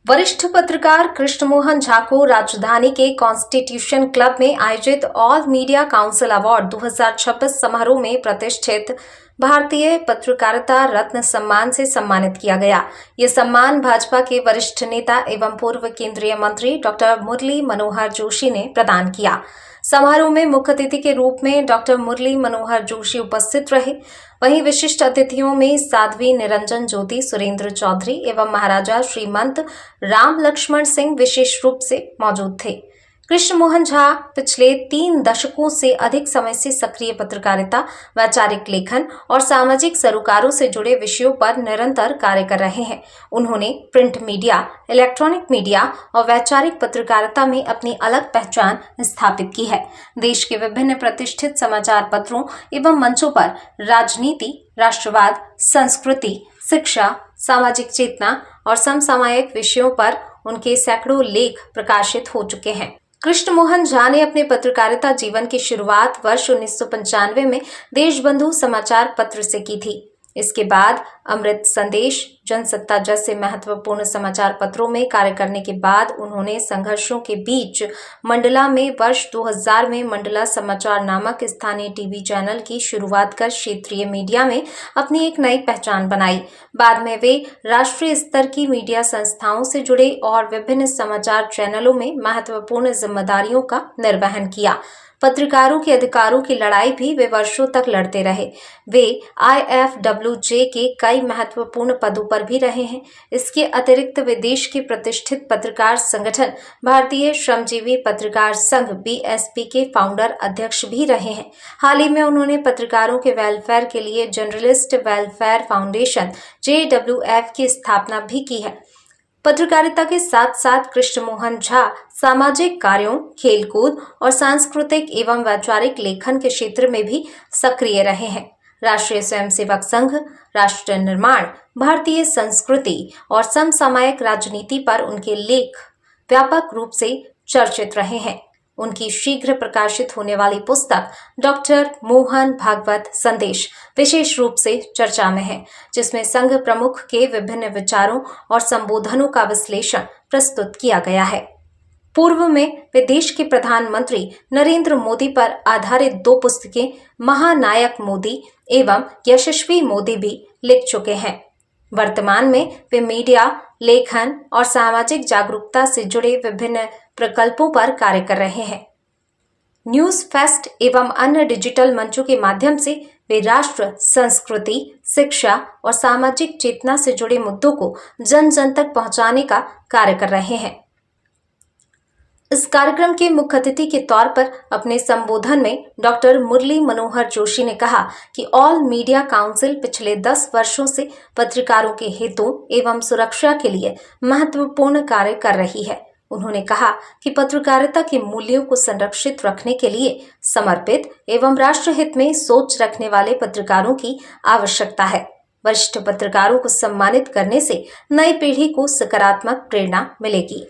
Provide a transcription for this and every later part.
वरिष्ठ पत्रकार कृष्ण मोहन झा को राजधानी के कॉन्स्टिट्यूशन क्लब में आयोजित ऑल मीडिया काउंसिल अवार्ड 2026 समारोह में प्रतिष्ठित भारतीय पत्रकारिता रत्न सम्मान से सम्मानित किया गया। ये सम्मान भाजपा के वरिष्ठ नेता एवं पूर्व केंद्रीय मंत्री डॉक्टर मुरली मनोहर जोशी ने प्रदान किया। समारोह में मुख्य अतिथि के रूप में डॉक्टर मुरली मनोहर जोशी उपस्थित रहे। वहीं विशिष्ट अतिथियों में साध्वी निरंजन ज्योति सुरेंद्र चौधरी एवं महाराजा श्रीमंत राम लक्ष्मण सिंह विशेष रूप से मौजूद थे। कृष्ण मोहन झा पिछले 3 दशकों से अधिक समय से सक्रिय पत्रकारिता, वैचारिक लेखन और सामाजिक सरोकारों से जुड़े विषयों पर निरंतर कार्य कर रहे हैं। उन्होंने प्रिंट मीडिया, इलेक्ट्रॉनिक मीडिया और वैचारिक पत्रकारिता में अपनी अलग पहचान स्थापित की है। देश के विभिन्न प्रतिष्ठित समाचार पत्रों एवं मंचों पर राजनीति, राष्ट्रवाद, संस्कृति, शिक्षा, सामाजिक चेतना और समसामयिक विषयों पर उनके सैकड़ों लेख प्रकाशित हो चुके हैं। कृष्ण मोहन झा ने अपने पत्रकारिता जीवन की शुरुआत वर्ष 1995 में देशबंधु समाचार पत्र से की थी। इसके बाद अमृत संदेश, जनसत्ता जैसे महत्वपूर्ण समाचार पत्रों में कार्य करने के बाद उन्होंने संघर्षों के बीच मंडला में वर्ष 2000 में मंडला समाचार नामक स्थानीय टीवी चैनल की शुरुआत कर क्षेत्रीय मीडिया में अपनी एक नई पहचान बनाई। बाद में वे राष्ट्रीय स्तर की मीडिया संस्थाओं से जुड़े और विभिन्न समाचार चैनलों में महत्वपूर्ण जिम्मेदारियों का निर्वहन किया। पत्रकारों के अधिकारों की लड़ाई भी वे वर्षों तक लड़ते रहे। वे IFWJ के कई महत्वपूर्ण पदों पर भी रहे हैं। इसके अतिरिक्त वे देश के प्रतिष्ठित पत्रकार संगठन भारतीय श्रमजीवी पत्रकार संघ BSP के फाउंडर अध्यक्ष भी रहे हैं। हाल ही में उन्होंने पत्रकारों के वेलफेयर के लिए जर्नलिस्ट वेलफेयर फाउंडेशन JWF की स्थापना भी की है। पत्रकारिता के साथ साथ कृष्ण मोहन झा सामाजिक कार्यों, खेलकूद और सांस्कृतिक एवं वैचारिक लेखन के क्षेत्र में भी सक्रिय रहे हैं। राष्ट्रीय स्वयंसेवक संघ, राष्ट्र निर्माण, भारतीय संस्कृति और समसामयिक राजनीति पर उनके लेख व्यापक रूप से चर्चित रहे हैं। उनकी शीघ्र प्रकाशित होने वाली पुस्तक डॉक्टर मोहन भागवत संदेश विशेष रूप से चर्चा में है, जिसमें संघ प्रमुख के विभिन्न विचारों और संबोधनों का विश्लेषण प्रस्तुत किया गया है। पूर्व में वे देश के प्रधानमंत्री नरेंद्र मोदी पर आधारित 2 पुस्तकें महानायक मोदी एवं यशस्वी मोदी भी लिख चुके हैं। वर्तमान में वे मीडिया, लेखन और सामाजिक जागरूकता से जुड़े विभिन्न प्रकल्पों पर कार्य कर रहे हैं। न्यूज फेस्ट एवं अन्य डिजिटल मंचों के माध्यम से वे राष्ट्र, संस्कृति, शिक्षा और सामाजिक चेतना से जुड़े मुद्दों को जन जन तक पहुंचाने का कार्य कर रहे हैं। इस कार्यक्रम के मुख्य अतिथि के तौर पर अपने संबोधन में डॉक्टर मुरली मनोहर जोशी ने कहा कि ऑल मीडिया काउंसिल पिछले 10 वर्षों से पत्रकारों के हितों एवं सुरक्षा के लिए महत्वपूर्ण कार्य कर रही है। उन्होंने कहा कि पत्रकारिता के मूल्यों को संरक्षित रखने के लिए समर्पित एवं राष्ट्रहित में सोच रखने वाले पत्रकारों की आवश्यकता है। वरिष्ठ पत्रकारों को सम्मानित करने से नई पीढ़ी को सकारात्मक प्रेरणा मिलेगी।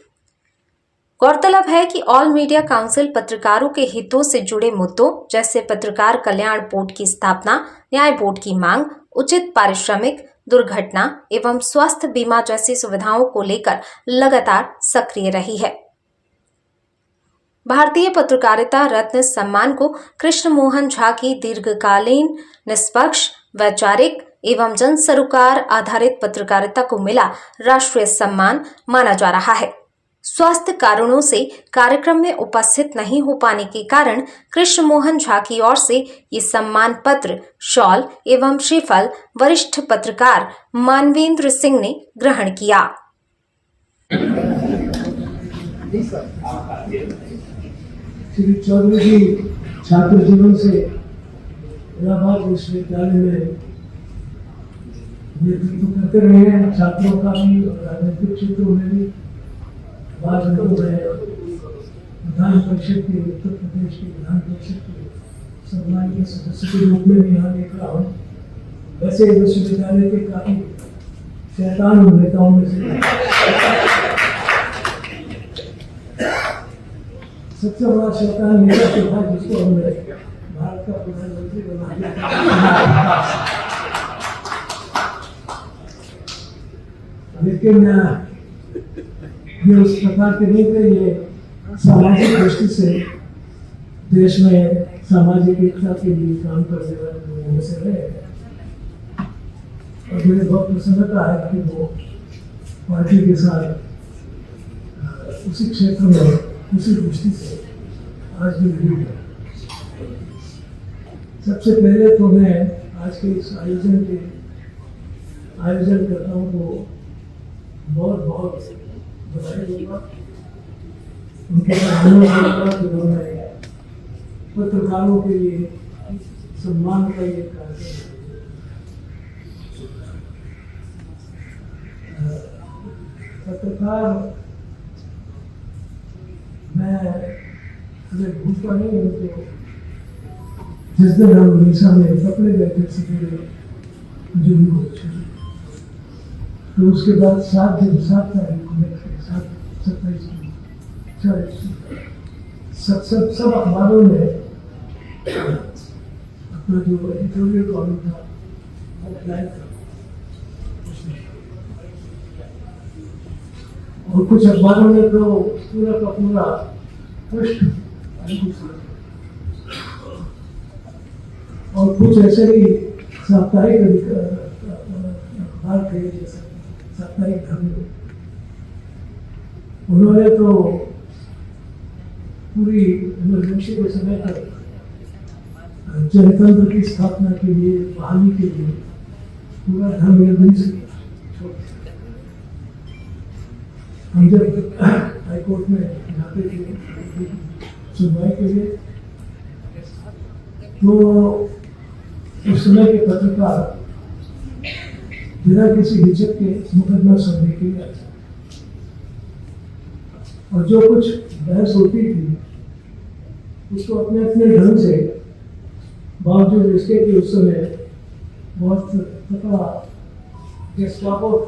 गौरतलब है कि ऑल मीडिया काउंसिल पत्रकारों के हितों से जुड़े मुद्दों जैसे पत्रकार कल्याण बोर्ड की स्थापना, न्याय बोर्ड की मांग, उचित पारिश्रमिक, दुर्घटना एवं स्वास्थ्य बीमा जैसी सुविधाओं को लेकर लगातार सक्रिय रही है। भारतीय पत्रकारिता रत्न सम्मान को कृष्ण मोहन झा की दीर्घकालीन, निष्पक्ष, वैचारिक एवं जन सरोकार आधारित पत्रकारिता को मिला राष्ट्रीय सम्मान माना जा रहा है। स्वास्थ्य कारणों से कार्यक्रम में उपस्थित नहीं हो पाने के कारण कृष्ण मोहन झा की ओर से ये सम्मान पत्र, शॉल एवं श्रीफल वरिष्ठ पत्रकार मानवेंद्र सिंह ने ग्रहण किया। श्री चौधरी जी छात्र जीवन से इलाहाबाद विश्वविद्यालय में नेतृत्व करते रहे हैं, छात्रों का भी और राजनीतिक क्षेत्रों में भी। बाद में विधान परिषद के, उत्तर प्रदेश के विधान परिषद के सम्मानीय सदस्य के रूप में भी यहाँ देख रहा हूँ। वैसे विश्वविद्यालय के काफी शैतान नेताओं में से सबसे बड़ा शैतान नेता तो था जिसको हमने भारत का प्रधानमंत्री बना दिया। लेकिन ये उस प्रकार के नहीं थे, ये सामाजिक दृष्टि से देश में सामाजिक एकता के लिए काम करने वाले लोगों में से रहे। और मुझे बहुत प्रसन्नता है कि वो पार्टी के साथ उसी क्षेत्र में उसी दृष्टि से आज भी जुड़ी है। सबसे पहले तो मैं आज के इस आयोजनकर्ताओं को बहुत बहुत बधाई दूंगा। उनके धन्यवाद दूंगा कि उन्होंने पत्रकारों के लिए सम्मान का ये कार्यक्रम, पत्रकार मैं अगर भूलता नहीं हूँ तो जिस दिन हम उड़ीसा में पकड़े गए थे सवेरे जून को, तो उसके बाद 7 तारीख को 27 सब अखबारों में अपना जो एडिटोरियल कॉलम था वो अप्लाई था, और कुछ अखबारों ने तो पूरा का पूरा पृष्ठ, और कुछ ऐसे ही साप्ताहिक अखबार थे जैसे साप्ताहिक धर्म, उन्होंने तो पूरी इमरजेंसी के समय तक जनतंत्र की स्थापना के लिए, बहाली के लिए पूरा धर्म हम जब हाईकोर्ट में जाते थे सुनवाई के लिए, तो उस समय के पत्रकार बिना किसी हिचक के मुकदमा सुनने के लिए आते, और जो कुछ बहस होती थी उसको अपने अपने ढंग से, बावजूद इसके कि उस समय बहुत तकड़ा गेस्टापो